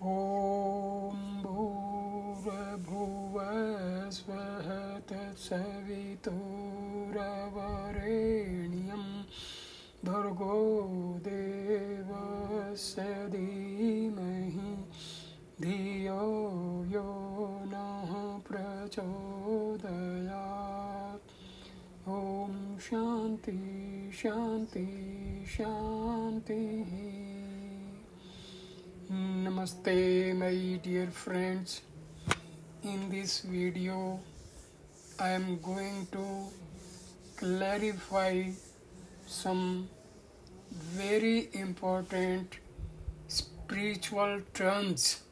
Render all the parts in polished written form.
ॐ भूर्भुवः स्वः तत्सवितुर्वरेण्यं भर्गो देवस्य धीमहि धियो यो नः प्रचोदयात्। ॐ शान्ति शान्ति शान्तिः। Namaste, my dear friends. In this video, I am going to clarify some very important spiritual truths.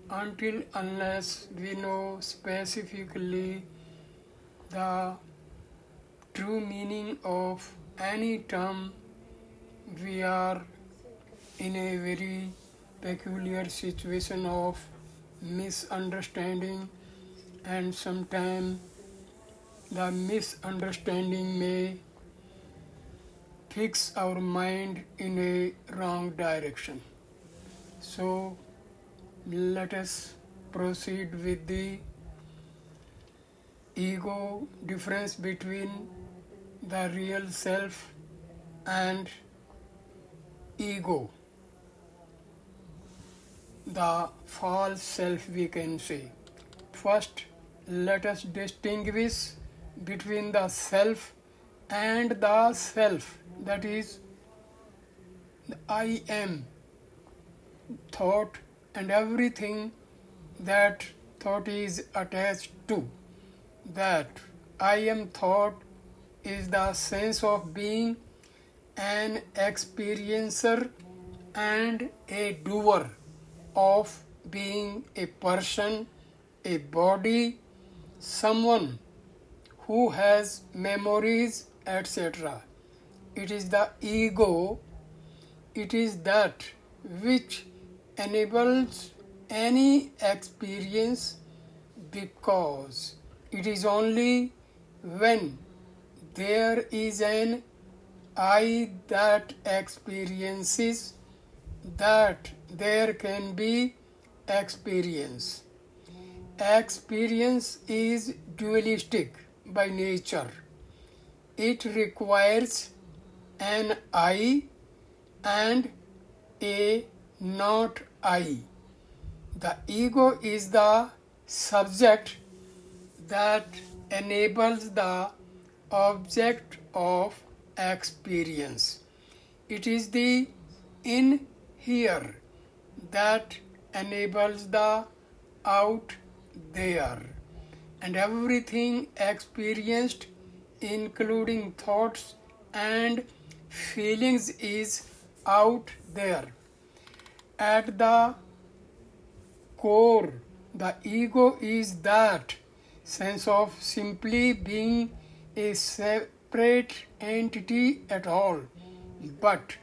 Until unless we know specifically the true meaning of any term, we are in a very peculiar situation of misunderstanding, and sometimes the misunderstanding may fix our mind in a wrong direction. So let us proceed with the ego, difference between the real self and ego, the false self, we can say. First, let us distinguish between the self and the self, that is the I am thought and everything that thought is attached to. That I am thought is the sense of being an experiencer and a doer, of being a person, a body, someone who has memories, etc. It is the ego, it is that which enables any experience, because it is only when there is an I that experiences that there can be experience. Experience is dualistic by nature. It requires an I and a not I. The ego is the subject that enables the object of experience. It is the in here that enables the out there, and everything experienced, including thoughts and feelings, is out there. At the core, the ego is that sense of simply being a separate entity at all. But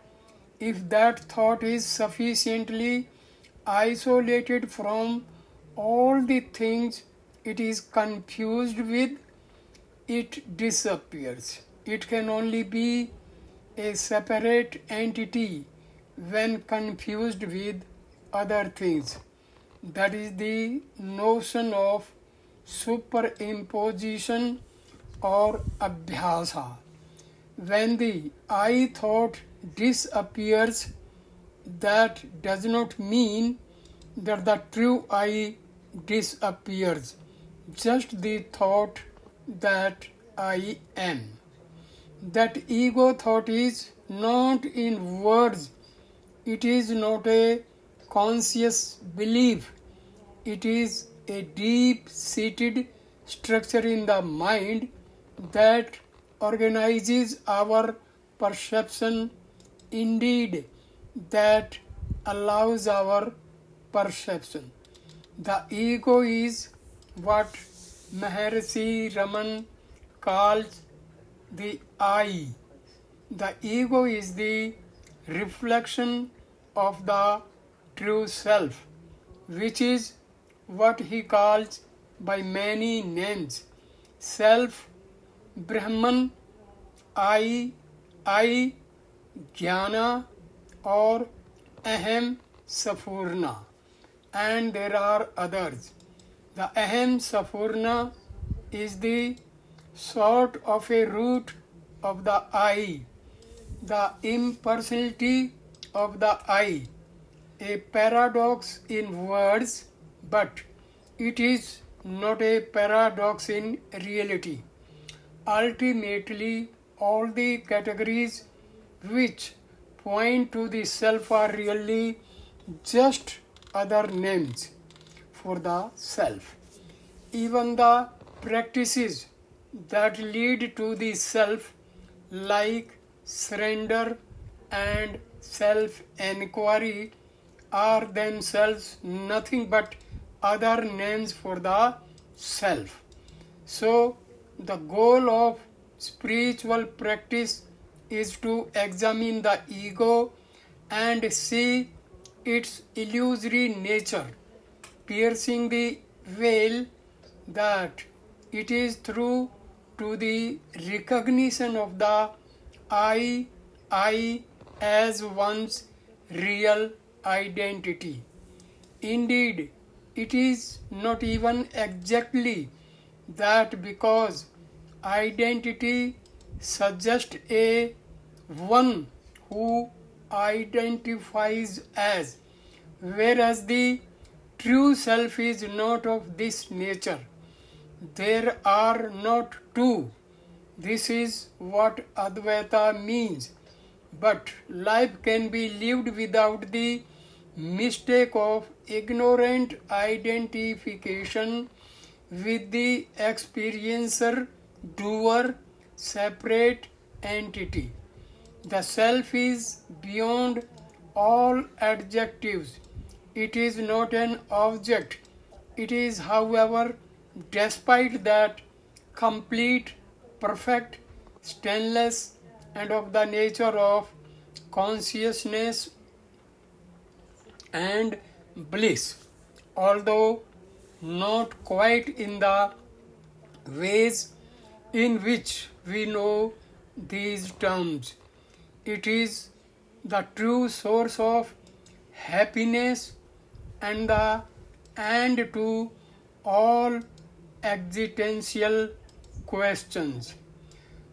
if that thought is sufficiently isolated from all the things it is confused with, it disappears. It can only be a separate entity when confused with other things. That is the notion of superimposition or abhyasa. When the I thought disappears, that does not mean that the true I disappears, just the thought that I am. That ego thought is not in words, it is not a conscious belief, it is a deep-seated structure in the mind that organizes our perception, indeed that allows our perception. The ego is what Maharshi Ramana calls the I. The ego is the reflection of the true self, which is what he calls by many names: self, Brahman, I, ज्ञाना और अहम सफूरना. and there are others. The Aham Sapurna is the sort of a root of the I, the impersonality of the I, a paradox in words, but it is not a paradox in reality. Ultimately, all the categories which point to the self are really just other names for the self. Even the practices that lead to the self, like surrender and self-enquiry, are themselves nothing but other names for the self. So, the goal of spiritual practice is to examine the ego and see its illusory nature, piercing the veil that it is through to the recognition of the I as one's real identity. Indeed, it is not even exactly that, because identity suggests a one who identifies as, whereas the true self is not of this nature. There are not two. This is what Advaita means. But life can be lived without the mistake of ignorant identification with the experiencer, doer, separate entity. The self is beyond all adjectives. It is not an object. It is, however, despite that, complete, perfect, stainless, and of the nature of consciousness and bliss, although not quite in the ways in which we know these terms. It is the true source of happiness and the end to all existential questions.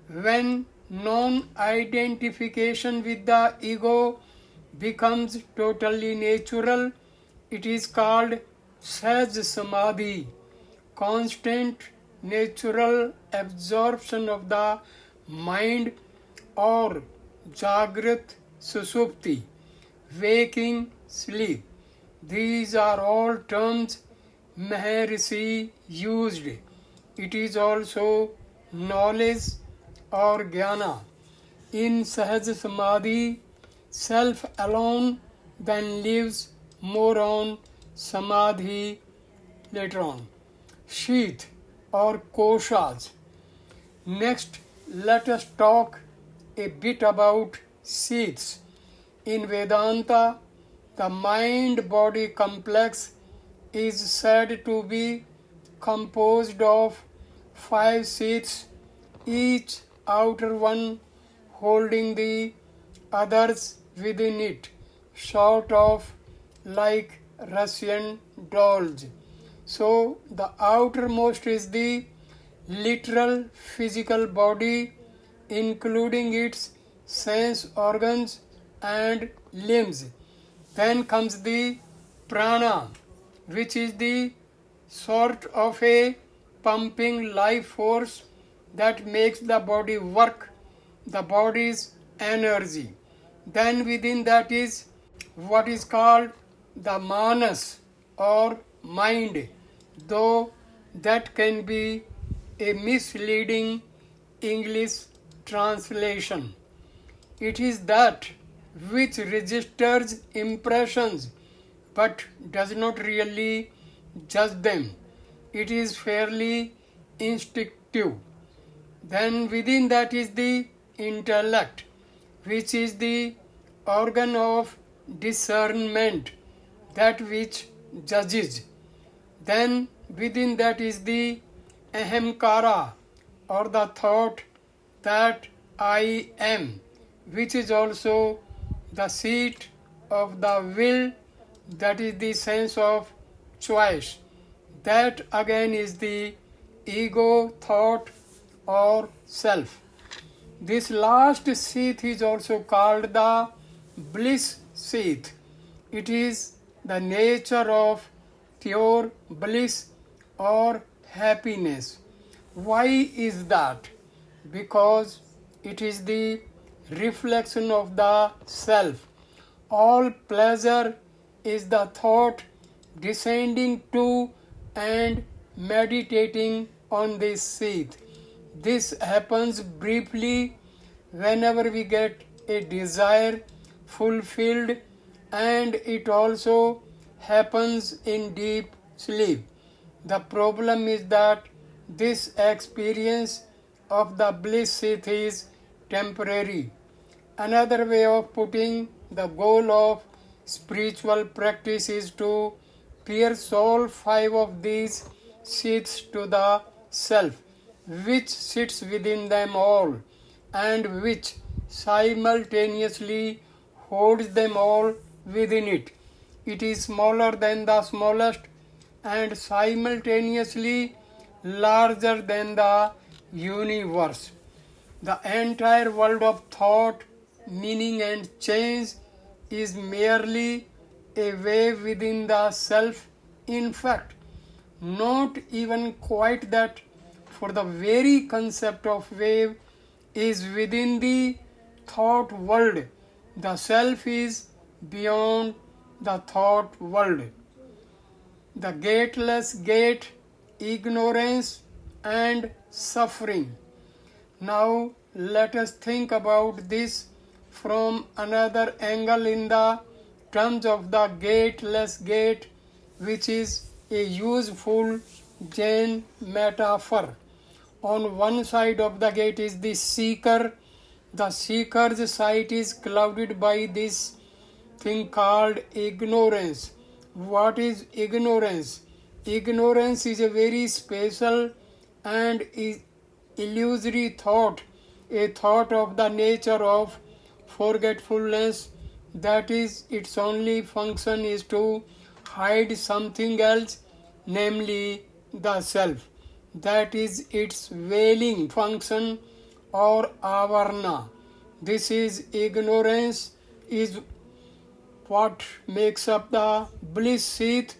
When non-identification with the ego becomes totally natural, it is called Sahaja Samadhi, constant natural absorption of the mind, or Jagrat Susupti, waking sleep. These are all terms Maharishi used. It is also knowledge or jnana. In Sahaja Samadhi, self alone then lives more on Samadhi later on. Sheath or koshas. Next, let us talk a bit about sheaths. In Vedanta, the mind-body complex is said to be composed of 5 sheaths, each outer one holding the others within it, sort of like Russian dolls. So the outermost is the literal physical body, including its sense organs and limbs. Then comes the prana, which is the sort of a pumping life force that makes the body work, the body's energy. Then within that is what is called the manas or mind, though that can be a misleading English translation. It is that which registers impressions but does not really judge them. It is fairly instinctive. Then within that is the intellect, which is the organ of discernment, that which judges. Then within that is the ahamkara, or the thought that I am, which is also the seat of the will that is the sense of choice. That again is the ego, thought or self. This last seat is also called the bliss seat. It is the nature of pure bliss or happiness. Why is that? Because it is the reflection of the self. All pleasure is the thought descending to and meditating on this seat. This happens briefly whenever we get a desire fulfilled, and it also happens in deep sleep. The problem is that this experience of the bliss seat is temporary. Another way of putting the goal of spiritual practice is to pierce all five of these seats to the self, which sits within them all and which simultaneously holds them all within it. It is smaller than the smallest and simultaneously larger than the universe. The entire world of thought, meaning and change is merely a wave within the self. In fact, not even quite that, for the very concept of wave is within the thought world. The self is beyond the thought world. The gateless gate, ignorance and suffering. Now let us think about this from another angle in the terms of the gateless gate, which is a useful Jain metaphor. On one side of the gate is the seeker. The seeker's sight is clouded by this thing called ignorance. What is ignorance? Ignorance is a very special and illusory thought, a thought of the nature of forgetfulness. That is, its only function is to hide something else, namely the self. That is its veiling function or avarna. This is ignorance, is what makes up the bliss seat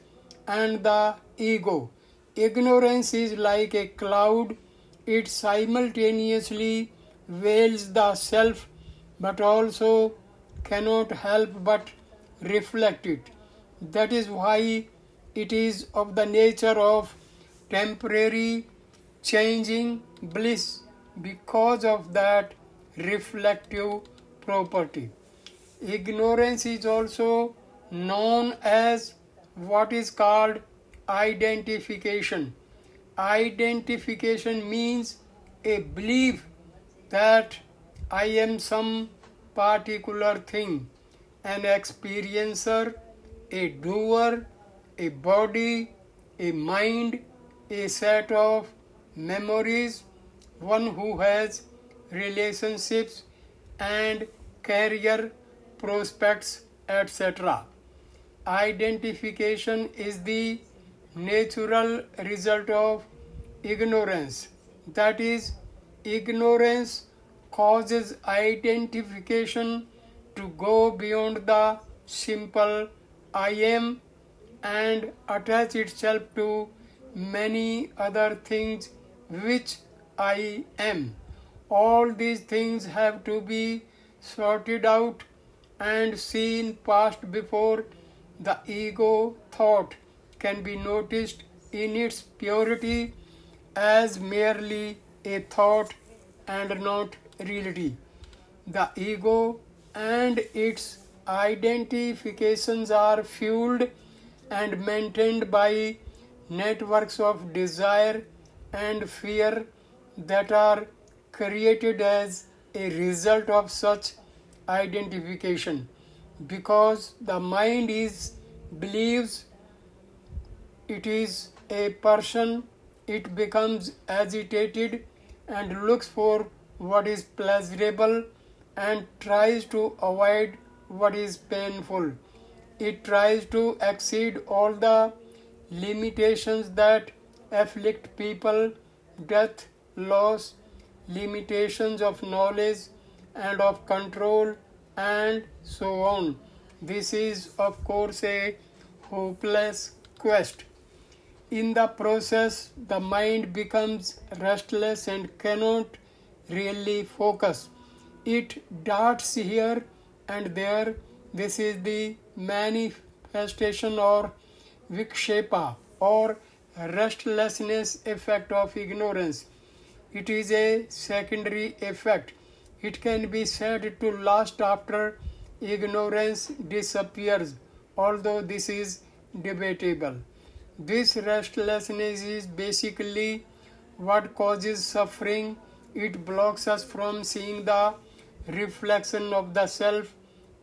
and the ego. Ignorance is like a cloud. It simultaneously veils the self but also cannot help but reflect it. That is why it is of the nature of temporary changing bliss, because of that reflective property. Ignorance is also known as what is called identification. Identification means a belief that I am some particular thing, an experiencer, a doer, a body, a mind, a set of memories, one who has relationships and career prospects, etc. Identification is the natural result of ignorance. That is, ignorance causes identification to go beyond the simple I am and attach itself to many other things which I am. All these things have to be sorted out and seen past before the ego thought can be noticed in its purity as merely a thought and not reality. The ego and its identifications are fueled and maintained by networks of desire and fear that are created as a result of such identification. Because the mind believes it is a person, it becomes agitated and looks for what is pleasurable and tries to avoid what is painful. It tries to exceed all the limitations that afflict people, death, loss, limitations of knowledge and of control, and so on. This is, of course, a hopeless quest. In the process, the mind becomes restless and cannot really focus. It darts here and there. This is the manifestation or vikshepa or restlessness effect of ignorance. It is a secondary effect. It can be said to last after ignorance disappears, although this is debatable. This restlessness is basically what causes suffering. It blocks us from seeing the reflection of the self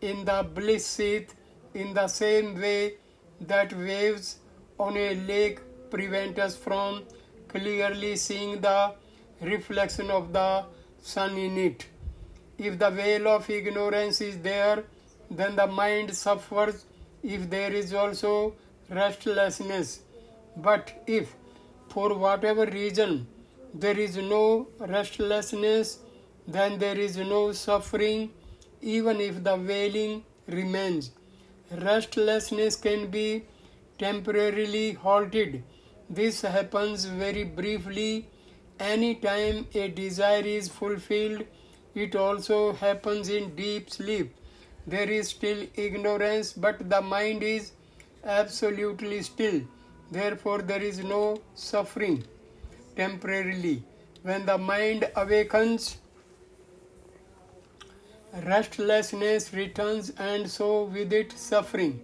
in the bliss seat in the same way that waves on a lake prevent us from clearly seeing the reflection of the sun in it. If the veil of ignorance is there, then the mind suffers if there is also restlessness. But if, for whatever reason, there is no restlessness, then there is no suffering, even if the veiling remains. Restlessness can be temporarily halted. This happens very briefly. Any time a desire is fulfilled, it also happens in deep sleep. There is still ignorance, but the mind is absolutely still. Therefore, there is no suffering temporarily. When the mind awakens, restlessness returns, and so with it suffering.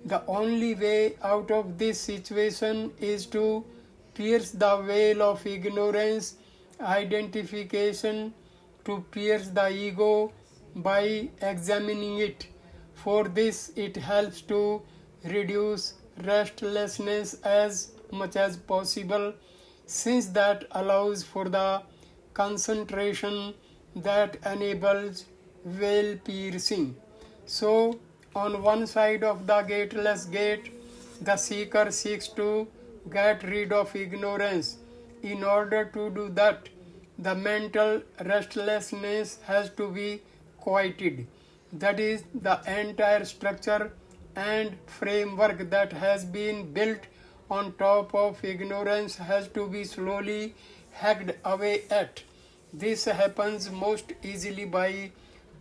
The only way out of this situation is to pierce the veil of ignorance, identification, to pierce the ego by examining it. For this, it helps to reduce restlessness as much as possible, since that allows for the concentration that enables veil piercing. So, on one side of the gateless gate, the seeker seeks to get rid of ignorance. In order to do that, the mental restlessness has to be quieted. That is, the entire structure and framework that has been built on top of ignorance has to be slowly hacked away at. This happens most easily by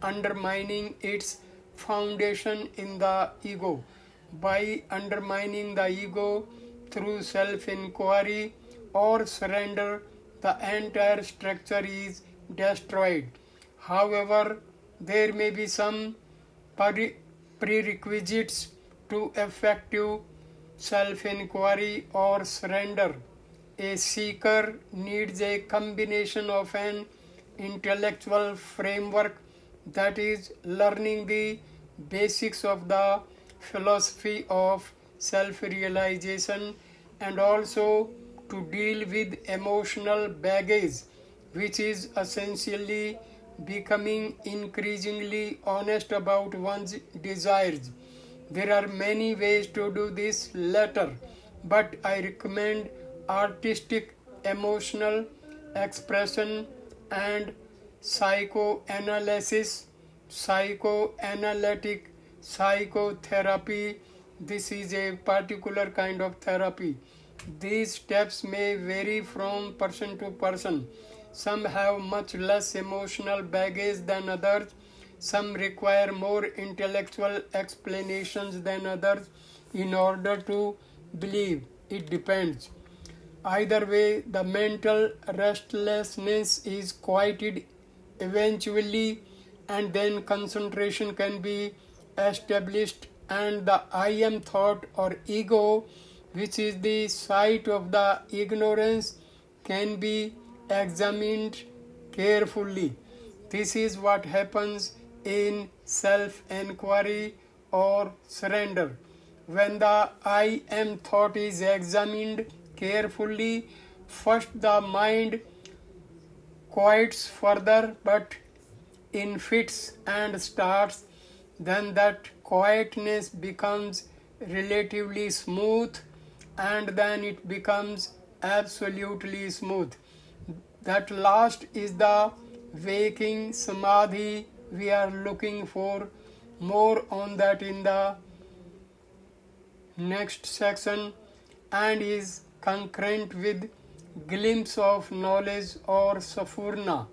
undermining its foundation in the ego. By undermining the ego through self-inquiry or surrender, the entire structure is destroyed. However, there may be some prerequisites to effective self-inquiry or surrender. A seeker needs a combination of an intellectual framework, that is, learning the basics of the philosophy of self-realization, and also to deal with emotional baggage, which is essentially becoming increasingly honest about one's desires. There are many ways to do this latter, but I recommend artistic emotional expression and psychoanalysis, psychoanalytic psychotherapy. This is a particular kind of therapy. These steps may vary from person to person. Some have much less emotional baggage than others. Some require more intellectual explanations than others in order to believe. It depends. Either way, the mental restlessness is quieted eventually, and then concentration can be established, and the I am thought or ego, which is the site of the ignorance, can be examined carefully. This is what happens in self-inquiry or surrender. When the I am thought is examined carefully, first the mind quiets further but in fits and starts, then that quietness becomes relatively smooth, and then it becomes absolutely smooth. That last is the waking Samadhi. We are looking for more on that in the next section, and is concurrent with glimpse of knowledge or Saphurna,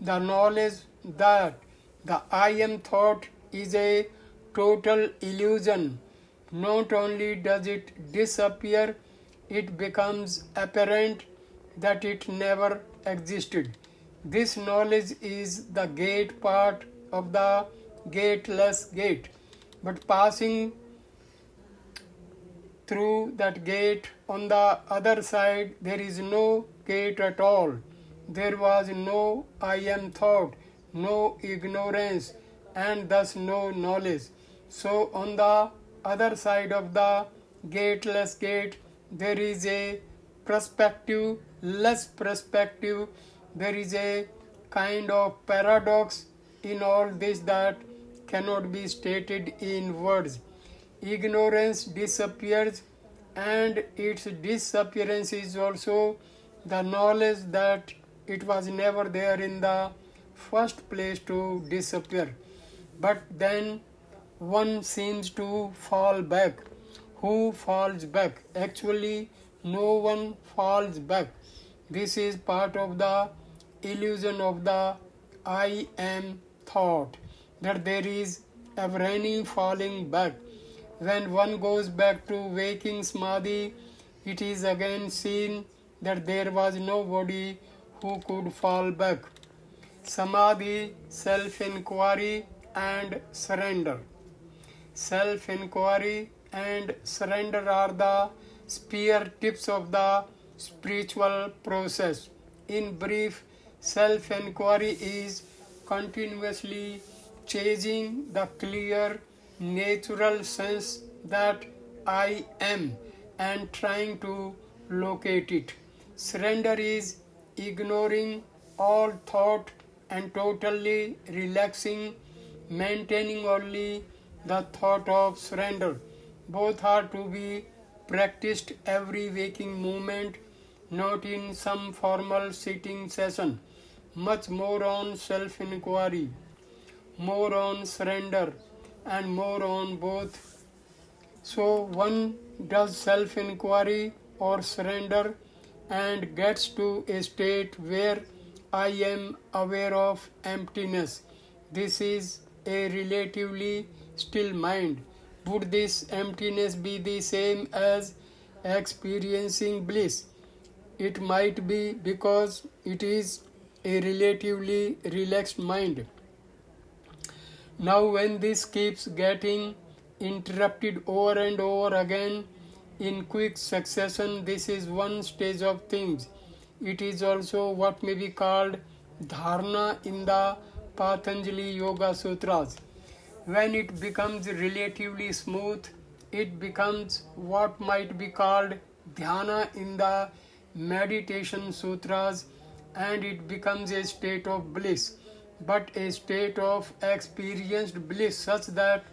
the knowledge that the I am thought is a total illusion. Not only does it disappear, it becomes apparent that it never existed. This knowledge is the gate part of the gateless gate, but passing through that gate on the other side there is no gate at all. There was no I am thought, no ignorance, and thus no knowledge. So on the other side of the gateless gate there is a perspective, less perspective. There is a kind of paradox in all this that cannot be stated in words. Ignorance disappears, and its disappearance is also the knowledge that it was never there in the first place to disappear. But then one seems to fall back. Who falls back? Actually, no one falls back. This is part of the illusion of the I am thought, that there is ever any falling back. When one goes back to waking Samadhi, it is again seen that there was nobody who could fall back. Samadhi, self-inquiry and surrender. Self-inquiry and surrender are the spear tips of the spiritual process. In brief, self-inquiry is continuously chasing the clear, natural sense that I am and trying to locate it. Surrender is ignoring all thought and totally relaxing, maintaining only the thought of surrender. Both are to be practiced every waking moment, not in some formal sitting session. Much more on self-inquiry, more on surrender, and more on both. So one does self-inquiry or surrender and gets to a state where I am aware of emptiness. This is a relatively still mind. Would this emptiness be the same as experiencing bliss? It might be, because it is a relatively relaxed mind. Now when this keeps getting interrupted over and over again in quick succession, this is one stage of things. It is also what may be called dharana in the Patanjali Yoga Sutras. When it becomes relatively smooth, it becomes what might be called dhyana in the meditation sutras, and it becomes a state of bliss, but a state of experienced bliss, such that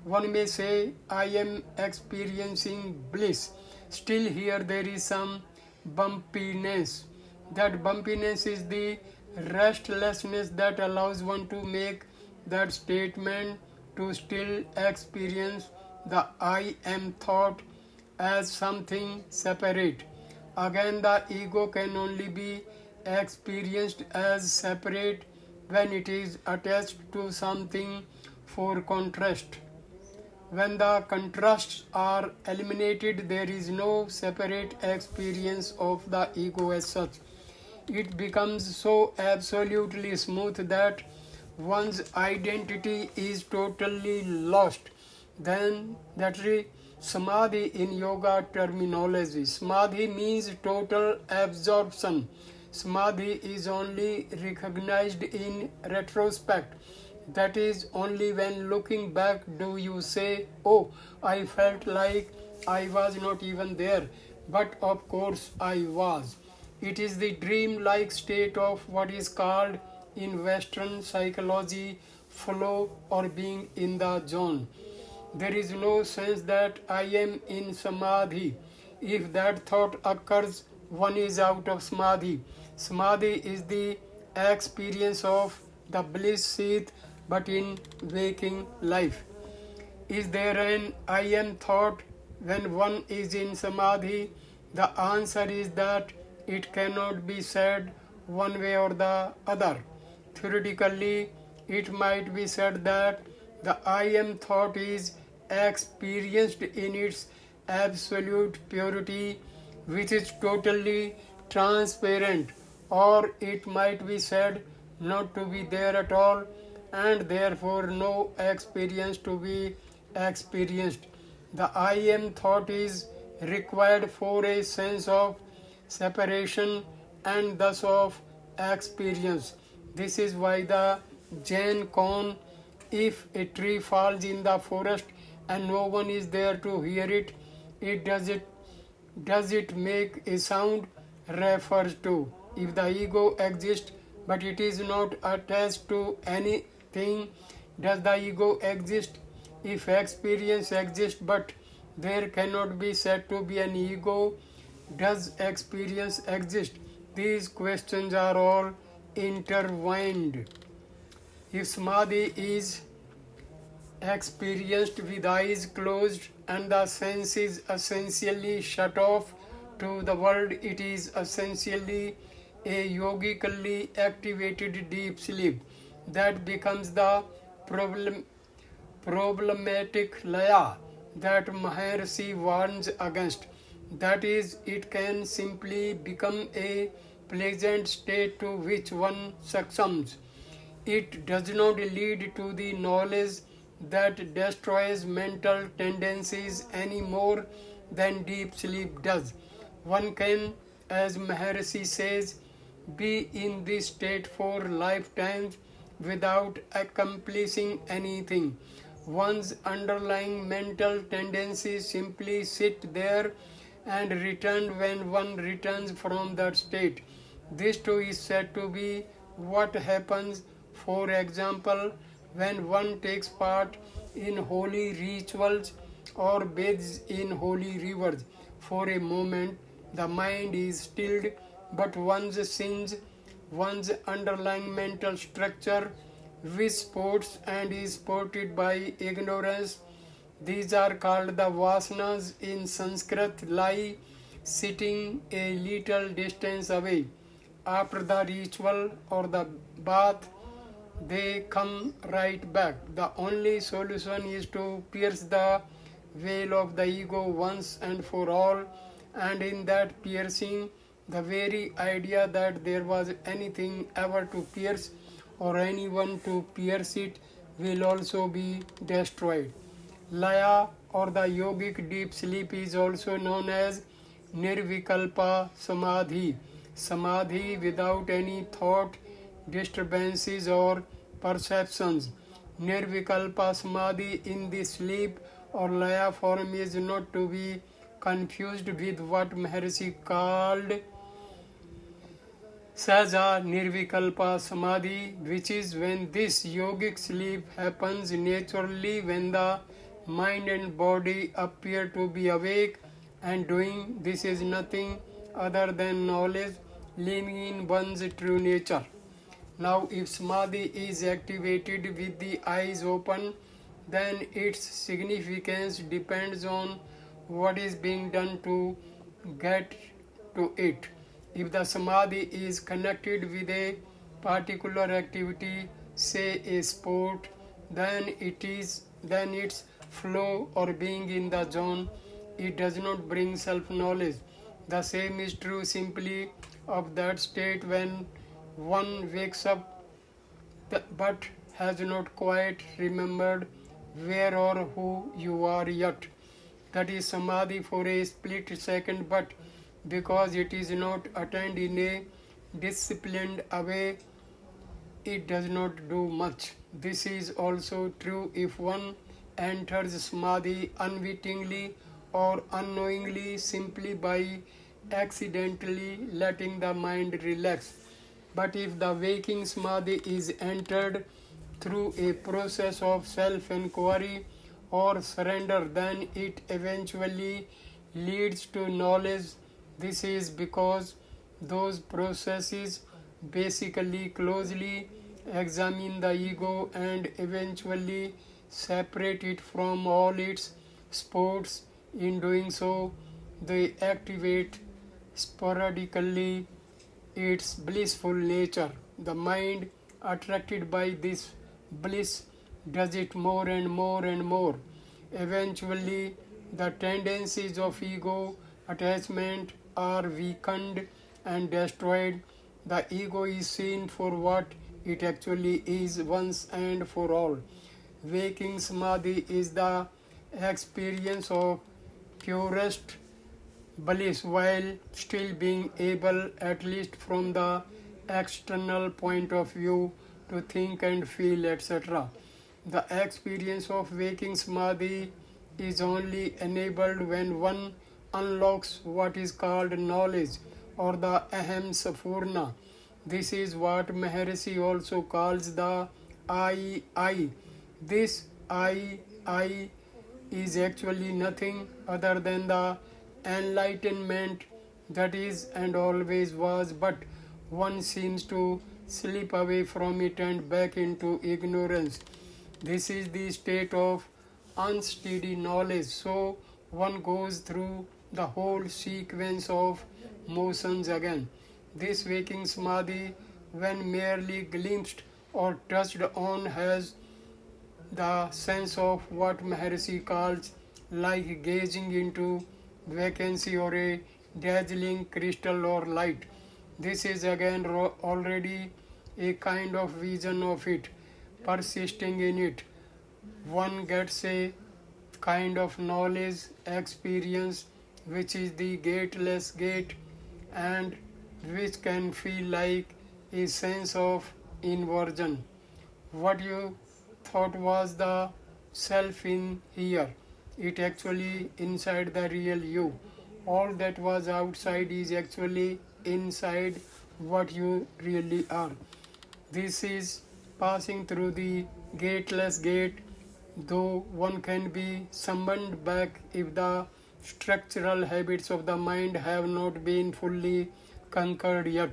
one may say, I am experiencing bliss. Still here there is some bumpiness. That bumpiness is the restlessness that allows one to make that statement, to still experience the I am thought as something separate. Again, the ego can only be experienced as separate when it is attached to something for contrast. When the contrasts are eliminated, there is no separate experience of the ego as such. It becomes so absolutely smooth that one's identity is totally lost. Then that is Samadhi in yoga terminology. Samadhi means total absorption. Samadhi is only recognized in retrospect. That is, only when looking back do you say, oh, I felt like I was not even there, but of course I was. It is the dream-like state of what is called in Western psychology flow, or being in the zone. There is no sense that I am in Samadhi. If that thought occurs, one is out of Samadhi. Samadhi is the experience of the bliss seat, but in waking life. Is there an I am thought when one is in Samadhi? The answer is that it cannot be said one way or the other. Theoretically, it might be said that the I am thought is experienced in its absolute purity, which is totally transparent, or it might be said not to be there at all, and therefore no experience to be experienced. The I am thought is required for a sense of separation and thus of experience. This is why the Jain koan, if a tree falls in the forest and no one is there to hear it, does it make a sound, refers to if the ego exists but it is not attached to anything. Does the ego exist? If experience exists but there cannot be said to be an ego, does experience exist? These questions are all intertwined. If Samadhi is experienced with eyes closed and the senses essentially shut off to the world, it is essentially a yogically activated deep sleep. That becomes the problematic laya that Maharshi warns against. That is, it can simply become a pleasant state to which one succumbs. It does not lead to the knowledge that destroys mental tendencies any more than deep sleep does. One can, as Maharshi says, be in this state for lifetimes without accomplishing anything. One's underlying mental tendencies simply sit there and return when one returns from that state. This too is said to be what happens, for example, when one takes part in holy rituals or bathes in holy rivers. For a moment, the mind is stilled, but one's sins, one's underlying mental structure, which sports and is supported by ignorance. These are called the vasanas in Sanskrit, lie sitting a little distance away. After the ritual or the bath, they come right back. The only solution is to pierce the veil of the ego once and for all, and in that piercing, the very idea that there was anything ever to pierce or anyone to pierce it will also be destroyed. Laya or the yogic deep sleep is also known as Nirvikalpa Samadhi. Samadhi without any thought, disturbances or perceptions. Nirvikalpa Samadhi in the sleep or Laya form is not to be confused with what Maharshi called Sahaja Nirvikalpa Samadhi, which is when this yogic sleep happens naturally, when the mind and body appear to be awake and doing. This is nothing other than knowledge living in one's true nature. Now, if Samadhi is activated with the eyes open, then its significance depends on what is being done to get to it. If the Samadhi is connected with a particular activity, say a sport, then its flow or being in the zone, it does not bring self-knowledge. The same is true simply of that state when one wakes up but has not quite remembered where or who you are yet. That is Samadhi for a split second, but because it is not attained in a disciplined way, it does not do much. This is also true if one enters Samadhi unwittingly or unknowingly, simply by accidentally letting the mind relax. But if the waking Samadhi is entered through a process of self-enquiry or surrender, then it eventually leads to knowledge. This is because those processes basically closely examine the ego and eventually separate it from all its sports. In doing so, they activate sporadically its blissful nature. The mind, attracted by this bliss, does it more and more and more. Eventually, the tendencies of ego attachment are weakened and destroyed. The ego is seen for what it actually is once and for all. Waking Samadhi is the experience of purest bliss while still being able, at least from the external point of view, to think and feel, etc. The experience of waking Samadhi is only enabled when one unlocks what is called knowledge or the Aham Sapurna. This is what Maharshi also calls the I. This I is actually nothing other than the enlightenment that is and always was, but one seems to slip away from it and back into ignorance. This is the state of unsteady knowledge. So one goes through the whole sequence of motions again. This waking Samadhi, when merely glimpsed or touched on, has the sense of what Maharshi calls like gazing into vacancy or a dazzling crystal or light. This is again already a kind of vision of it. Persisting in it, one gets a kind of knowledge experience which is the gateless gate and which can feel like a sense of inversion. What you thought was the self in here, it actually inside the real you. All that was outside is actually inside what you really are. This is passing through the gateless gate, though one can be summoned back if the structural habits of the mind have not been fully conquered yet.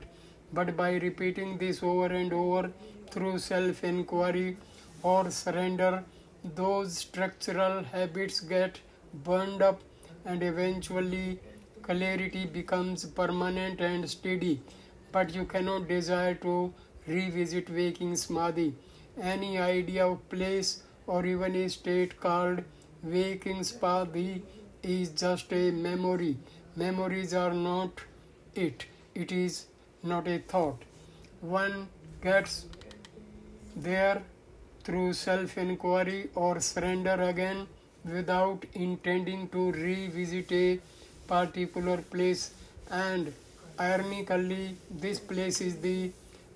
But by repeating this over and over through self-inquiry or surrender, those structural habits get burned up and eventually clarity becomes permanent and steady. But you cannot desire to revisit waking Samadhi. Any idea of place or even a state called waking Samadhi is just a memory. Memories are not it. It is not a thought. One gets there through self-inquiry or surrender again without intending to revisit a particular place, and ironically this place is the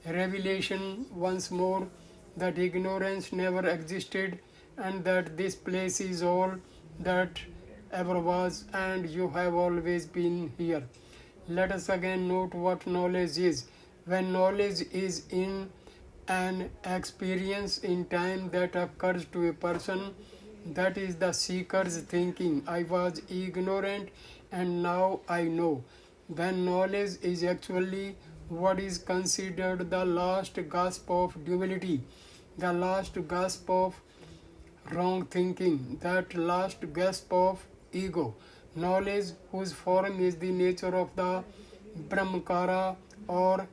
revelation once more that ignorance never existed and that this place is all that ever was and you have always been here. Let us again note what knowledge is. When knowledge is in an experience in time that occurs to a person, that is the seeker's thinking. I was ignorant and now I know. When knowledge is actually what is considered the last gasp of duality, the last gasp of wrong thinking, that last gasp of ego. Knowledge whose form is the nature of the Brahmakara or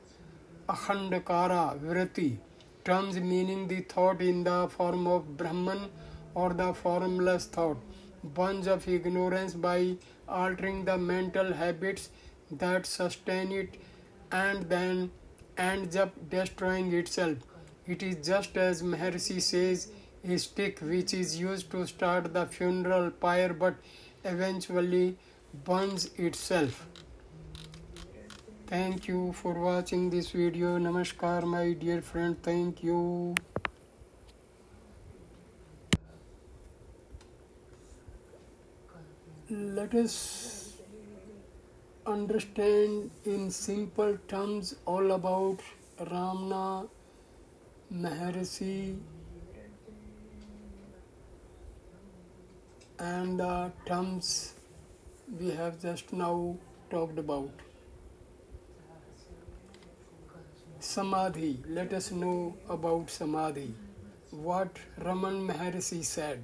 Akhandakara Vritti, terms meaning the thought in the form of Brahman or the formless thought, bunch of ignorance by altering the mental habits that sustain it and then ends up destroying itself. It is just as Maharshi says, a stick which is used to start the funeral pyre but eventually burns itself. Thank you for watching this video. Namaskar my dear friend. Thank you. Let us understand in simple terms all about Ramana Maharshi and the terms we have just now talked about. Samadhi. Let us know about Samadhi. What Ramana Maharshi said.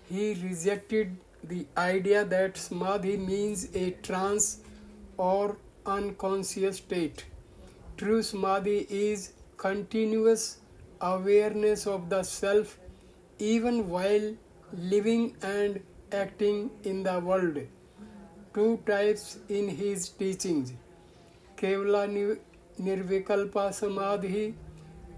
He rejected the idea that Samadhi means a trance or unconscious state. True Samadhi is continuous awareness of the self even while living and acting in the world. Two types in his teachings. Kevala Nirvikalpa Samadhi,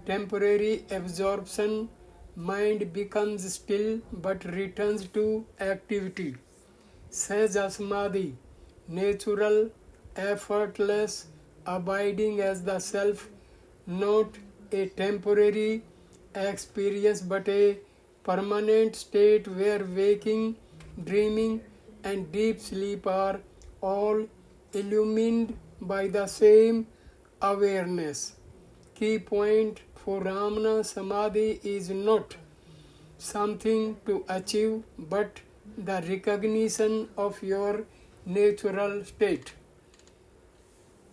temporary absorption, mind becomes still but returns to activity. Sahaja Samadhi, natural, effortless, abiding as the self, not a temporary experience but a permanent state where waking, dreaming, and deep sleep are all illumined by the same awareness. Key point for Ramana, Samadhi is not something to achieve but the recognition of your natural state.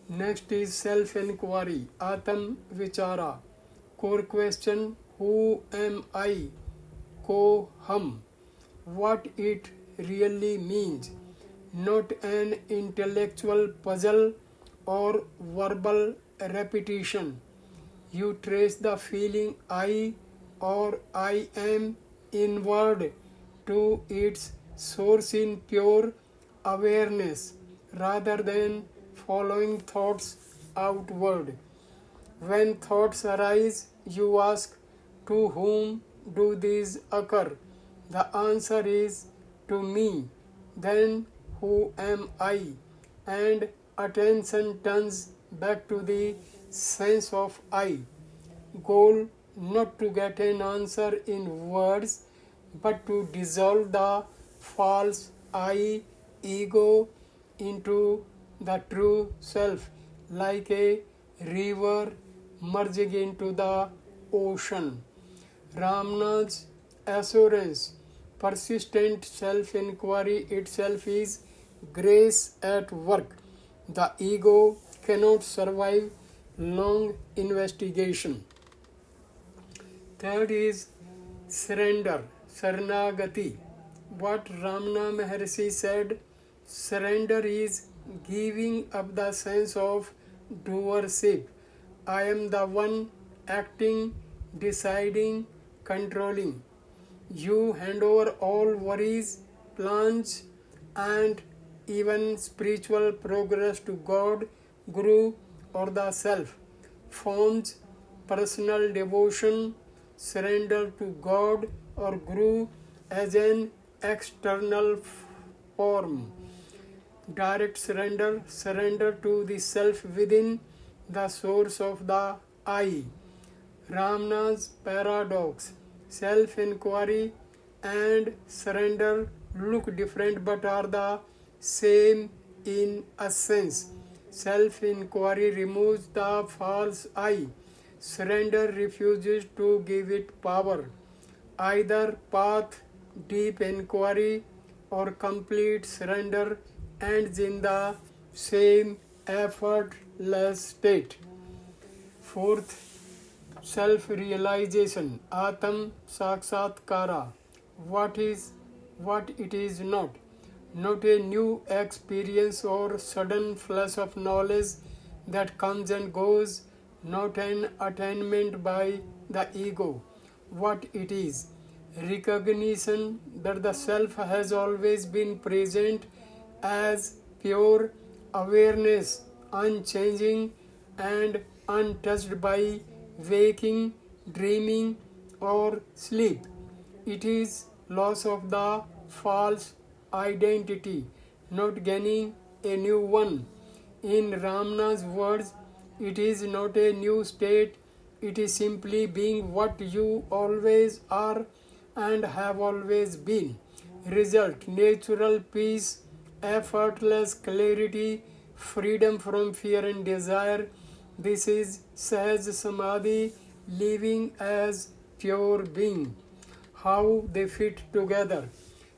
Next is self-inquiry, Atam Vichara. Core question, who am I? Ko hum. What it really means. Not an intellectual puzzle or verbal repetition. You trace the feeling I or I am inward to its source in pure awareness rather than following thoughts outward. When thoughts arise, you ask, to whom do these occur? The answer is, to me. Then who am I? And attention turns back to the sense of I. Goal not to get an answer in words, but to dissolve the false I, ego, into the true self, like a river merging into the ocean. Ramana's assurance, persistent self-inquiry itself is grace at work. The ego cannot survive long investigation. Third is surrender, Saranagati. What Ramana Maharshi said, surrender is giving up the sense of doership. I am the one acting, deciding, controlling. You hand over all worries, plans, and even spiritual progress to God, Guru, or the Self. Forms personal devotion, surrender to God or Guru as an external form. Direct surrender, surrender to the self within, the source of the I. Ramana's paradox, self-inquiry and surrender look different but are the same in essence. Self-inquiry removes the false I. Surrender refuses to give it power. Either path, deep inquiry or complete surrender ends in the same effortless state. Fourth, self-realization, Atam Sakshatkara. What it is not. Not a new experience or sudden flash of knowledge that comes and goes, not an attainment by the ego. What it is. Recognition that the self has always been present as pure awareness, unchanging and untouched by waking, dreaming or sleep. It is loss of the false identity, not gaining a new one. In Ramana's words, it is not a new state, it is simply being what you always are and have always been. Result, natural peace, effortless clarity, freedom from fear and desire. This is Sahaja Samadhi, living as pure being. How they fit together.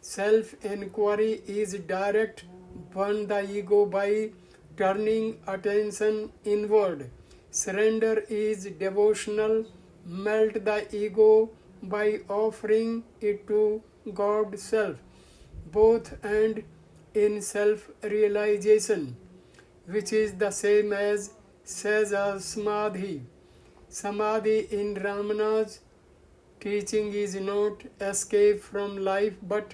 Self-inquiry is direct, burn the ego by turning attention inward. Surrender is devotional, melt the ego by offering it to God Self. Both end in self-realization, which is the same as Sahaja Samadhi. Samadhi in Ramana's teaching is not escape from life but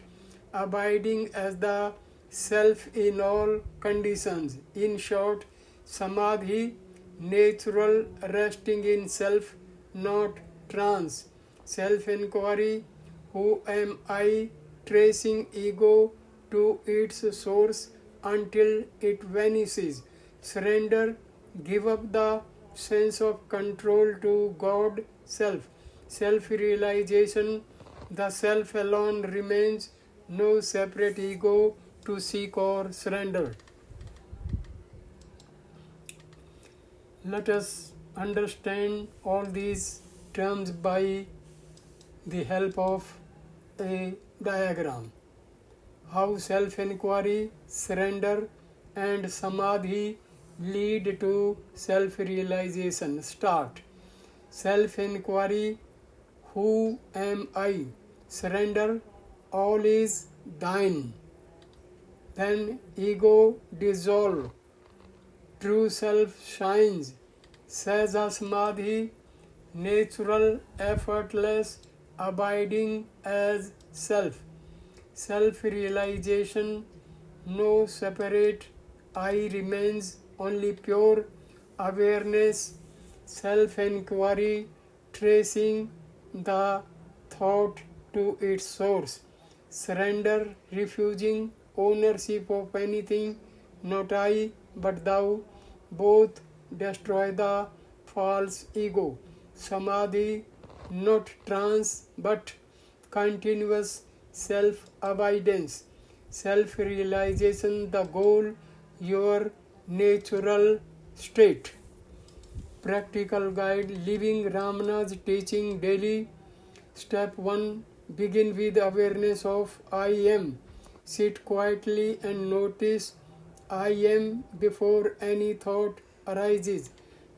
abiding as the self in all conditions. In short, Samadhi, natural resting in self, not trance. Self-inquiry, who am I, tracing ego to its source until it vanishes. Surrender, give up the sense of control to God Self. Self-realization, the self alone remains, no separate ego to seek or surrender. Let us understand all these terms by the help of a diagram. How self-inquiry, surrender and samadhi lead to self-realization. Start. Self-inquiry, who am I? Surrender, all is thine. Then ego dissolve, true self shines. Sahaja Samadhi, natural, effortless, abiding as self. Self-realization, no separate I remains, only pure awareness. Self-inquiry, tracing the thought to its source. Surrender, refusing ownership of anything, not I but thou. Both destroy the false ego. Samadhi, not trance but continuous self-abidance. Self-realization, the goal, your natural state. Practical guide, living Ramana's teaching daily. Step 1. Begin with awareness of I am. Sit quietly and notice I am before any thought arises.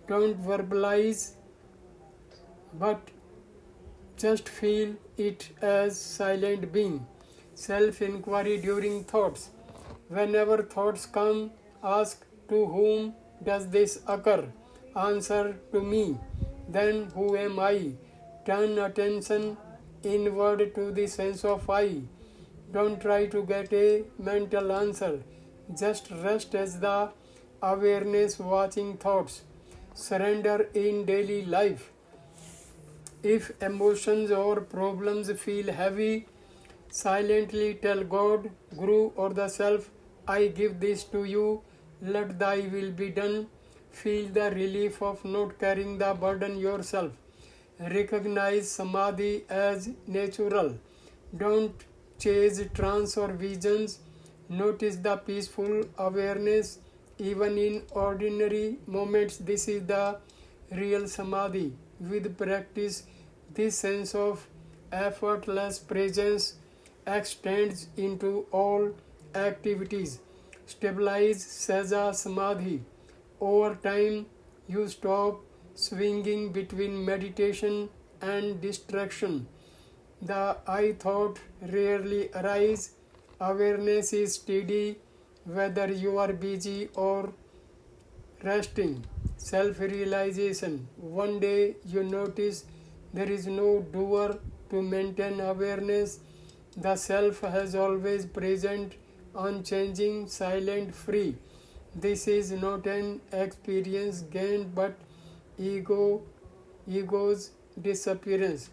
Don't verbalize, but just feel it as silent being. Self-inquiry during thoughts. Whenever thoughts come, ask, to whom does this occur? Answer, to me. Then, who am I? Turn attention inward to the sense of I. Don't try to get a mental answer. Just rest as the awareness watching thoughts. Surrender in daily life. If emotions or problems feel heavy, silently tell God, Guru or the Self, I give this to you, let thy will be done. Feel the relief of not carrying the burden yourself. Recognize Samadhi as natural. Don't chase trance or visions. Notice the peaceful awareness even in ordinary moments. This is the real Samadhi. With practice, this sense of effortless presence extends into all activities. Stabilize Sahaja Samadhi. Over time, you stop swinging between meditation and distraction. The I thought rarely arise. Awareness is steady whether you are busy or resting. Self-realization. One day you notice there is no doer to maintain awareness. The self has always present, unchanging, silent, free. This is not an experience gained but ego's disappearance.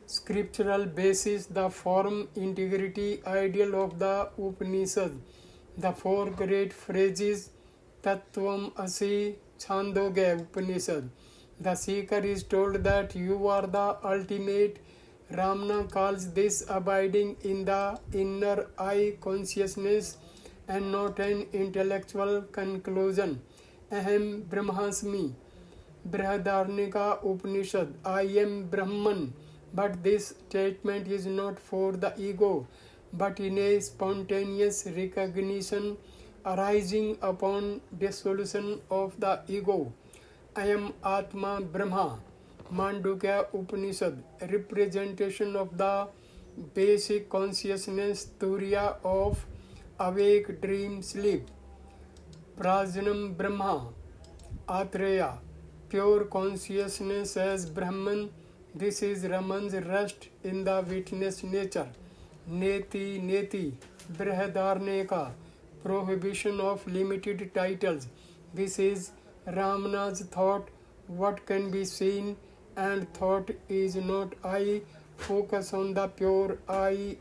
Scriptural basis, the form, integrity, ideal of the Upanishad. The four great phrases, Tattvam Asi Chandogya Upanishad. The seeker is told that you are the ultimate. Ramana calls this abiding in the inner I consciousness and not an intellectual conclusion. Aham Brahmasmi. Brihadaranyaka Upanishad. I am Brahman. But this statement is not for the ego, but in a spontaneous recognition arising upon dissolution of the ego. I am Atma Brahma. Mandukya Upanishad, representation of the basic consciousness Turiya of awake dream sleep. Prajnam Brahma, Atreya, pure consciousness as Brahman. This is Raman's rest in the witness nature. Neti Neti, Brihadarneka, prohibition of limited titles. This is Ramana's thought. What can be seen and thought is not I. Focus on the pure I.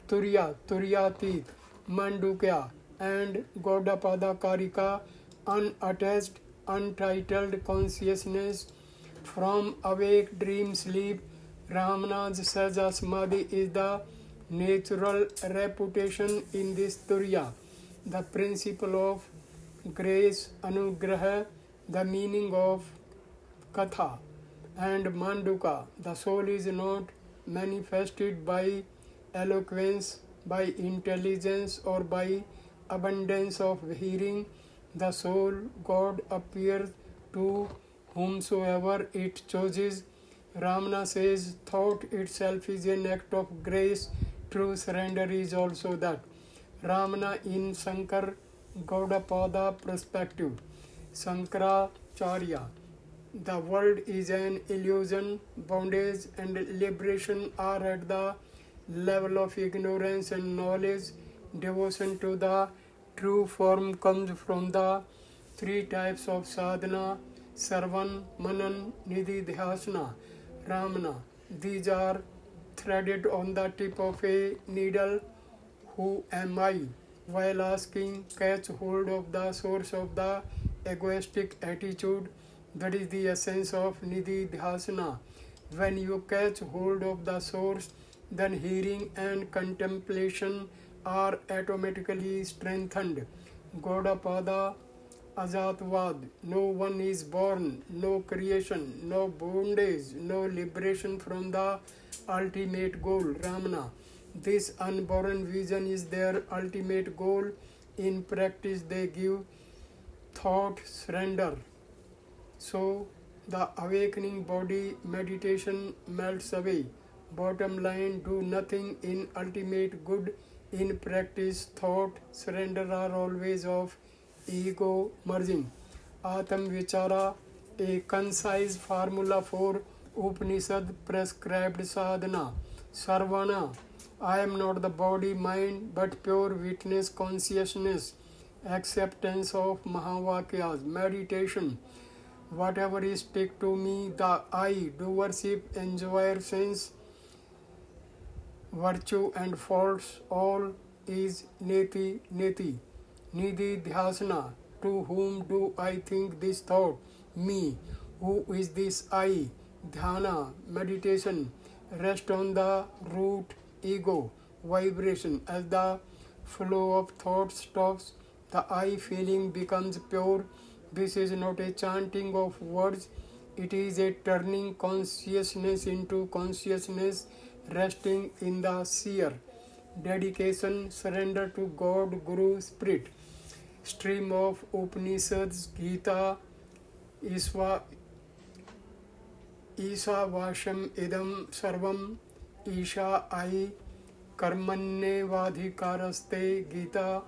Turiya, Turiyatit, Mandukya, and Gaudapada Karika, unattached, untitled consciousness from awake dream sleep. Ramana's Sahaja Samadhi is the natural reputation in this Turiya. The principle of grace, Anugraha, the meaning of Katha, and Manduka. The soul is not manifested by eloquence, by intelligence, or by abundance of hearing. The soul, God, appears to whomsoever it chooses. Ramana says thought itself is an act of grace. True surrender is also that. Ramana in Shankar Gaudapada perspective. Shankaracharya. The world is an illusion. Bondage and liberation are at the level of ignorance and knowledge. Devotion to the true form comes from the three types of sadhana: Sarvan, Manan, Nidhi, Dhyasana. Ramana. These are threaded on the tip of a needle. Who am I? While asking, catch hold of the source of the egoistic attitude. That is the essence of Nidhi Dhyasana. When you catch hold of the source, then hearing and contemplation are automatically strengthened. Gaudapada Ajatvad. No one is born, no creation, no bondage, no liberation from the ultimate goal, Ramana. This unborn vision is their ultimate goal. In practice, they give thought surrender. So, the awakening body meditation melts away. Bottom line, do nothing in ultimate good. In practice, thought surrender are always of ego merging. Atam Vichara, a concise formula for Upanishad prescribed sadhana. Sarvana, I am not the body, mind, but pure witness consciousness. Acceptance of Mahavakyas. Meditation. Whatever is stick to me, the I, doership, enjoyer, sense, virtue and faults, all is Neti Neti. Nidhi Dhyasana. To whom do I think this thought? Me. Who is this I? Dhyana. Meditation. Rest on the root ego. Vibration. As the flow of thought stops, the I feeling becomes pure. This is not a chanting of words. It is a turning consciousness into consciousness, resting in the seer. Dedication, surrender to God, Guru, Spirit. Stream of Upanishads, Gita, Isva, Isa Vasham Idam Sarvam, Isha I, Karmanne Vadhikaraste, Gita,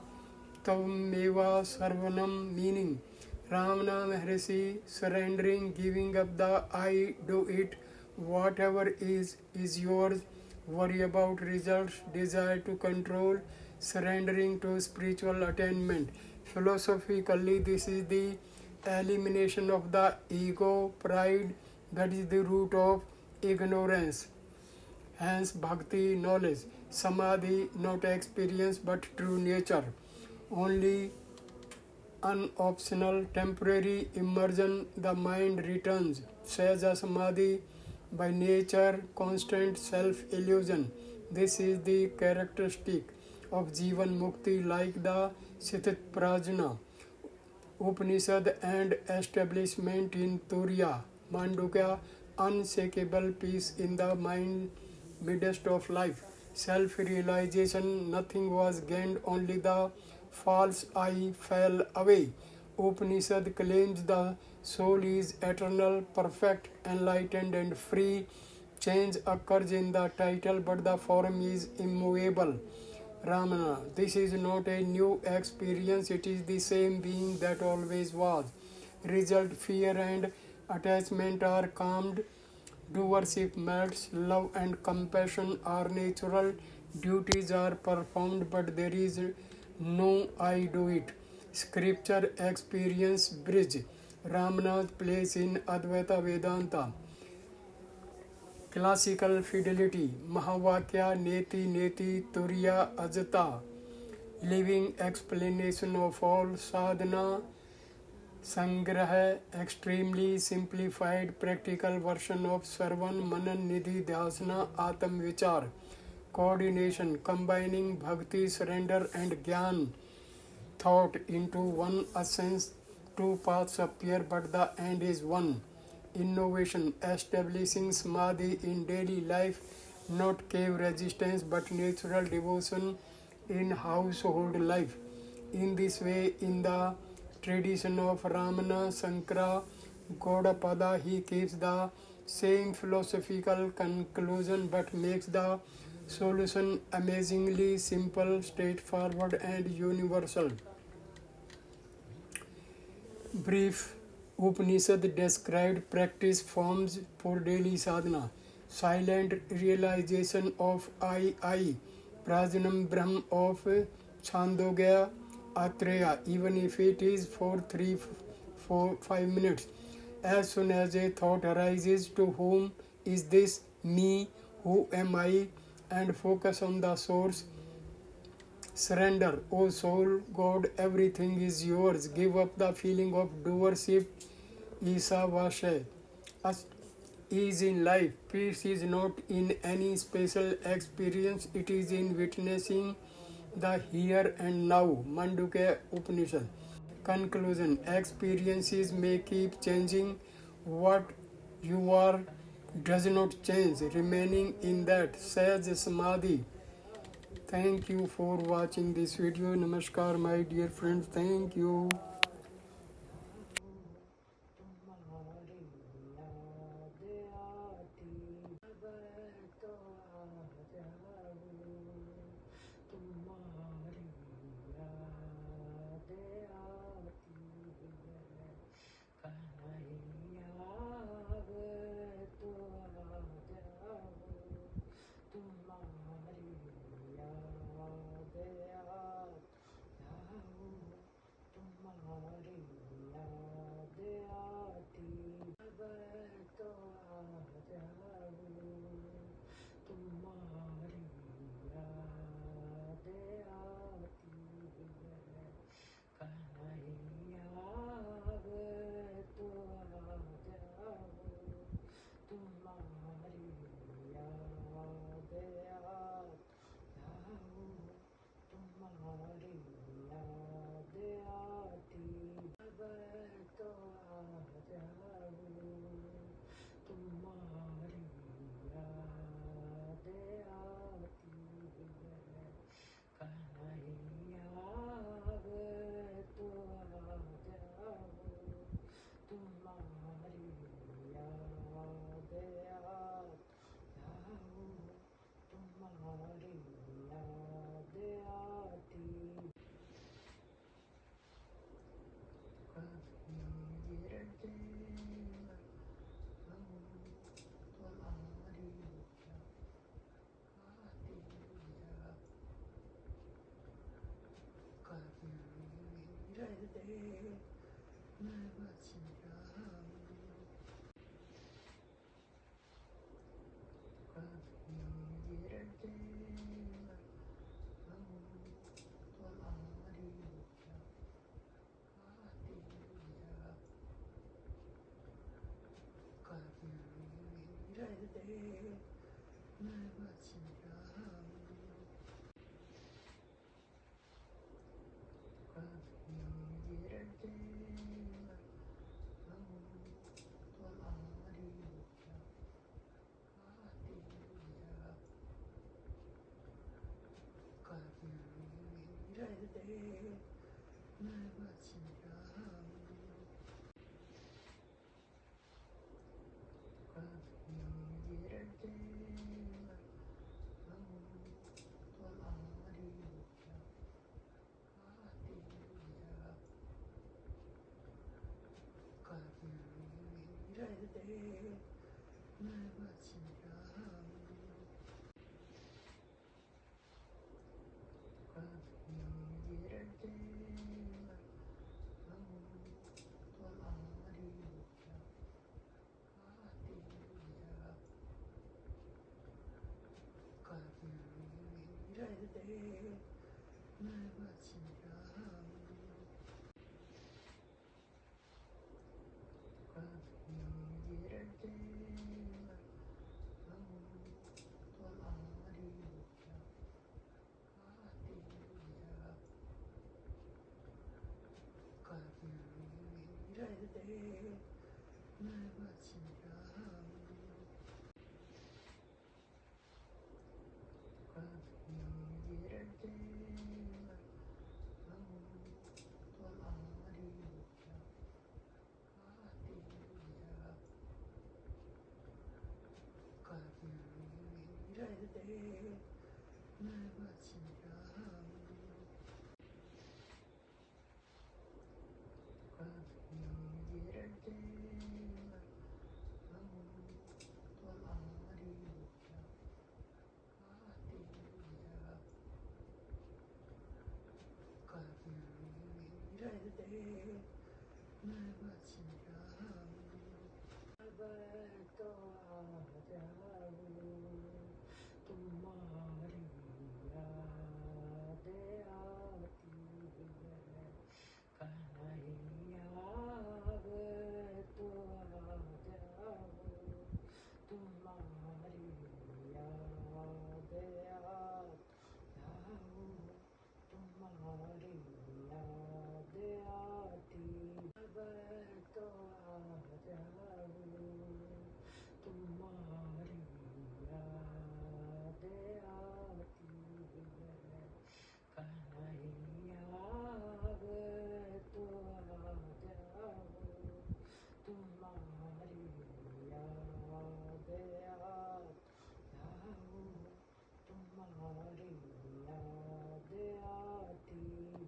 Tavmeva Sarvanam, meaning Ramana Maharshi, surrendering, giving up the I, do it, whatever is yours. Worry about results, desire to control, surrendering to spiritual attainment. Philosophically, this is the elimination of the ego, pride, that is the root of ignorance. Hence, bhakti, knowledge. Samadhi, not experience but true nature. Only unoptional, temporary immersion, the mind returns. Sahaja Samadhi, by nature, constant self-illusion. This is the characteristic of Jivan Mukti, like the Sitit Prajna, Upanishad and establishment in Turiya, Mandukya, unshakable peace in the mind midst of life. Self-realization, nothing was gained, only the false I fell away. Upanishad claims the soul is eternal, perfect, enlightened and free. Change occurs in the title but the form is immovable. Ramana, this is not a new experience, it is the same being that always was. Result, fear and attachment are calmed, doership melts, love and compassion are natural, duties are performed, but there is no I do it. Scripture experience bridge. Ramana's place in Advaita Vedanta. Classical fidelity. Mahavakya Neti Neti Turiya Ajata. Living explanation of all sadhana. Sangraha, extremely simplified practical version of Sarvan Manan Nidhi Dhyasana Atam Vichar. Coordination, combining bhakti, surrender and jnana thought into one essence. Two paths appear but the end is one. Innovation, establishing Samadhi in daily life, not cave resistance but natural devotion in household life. In this way, in the tradition of Ramana Sankara Gaudapada, he gives the same philosophical conclusion but makes the solution amazingly simple, straightforward and universal. Brief. Upanishad described practice forms for daily sadhana. Silent realization of I, Prajanam Brahm of Chandogya Atreya, even if it is for 5 minutes. As soon as a thought arises, to whom is this, me, who am I, and focus on the source. Surrender, O soul, God, everything is yours. Give up the feeling of doership. Isa Vashe. Ease in life. Peace is not in any special experience, it is in witnessing the here and now. Mandukya Upanishad. Conclusion. Experiences may keep changing. What you are does not change. Remaining in that Sahaja Samadhi. Thank you for watching this video. Namaskar my dear friends. Thank you.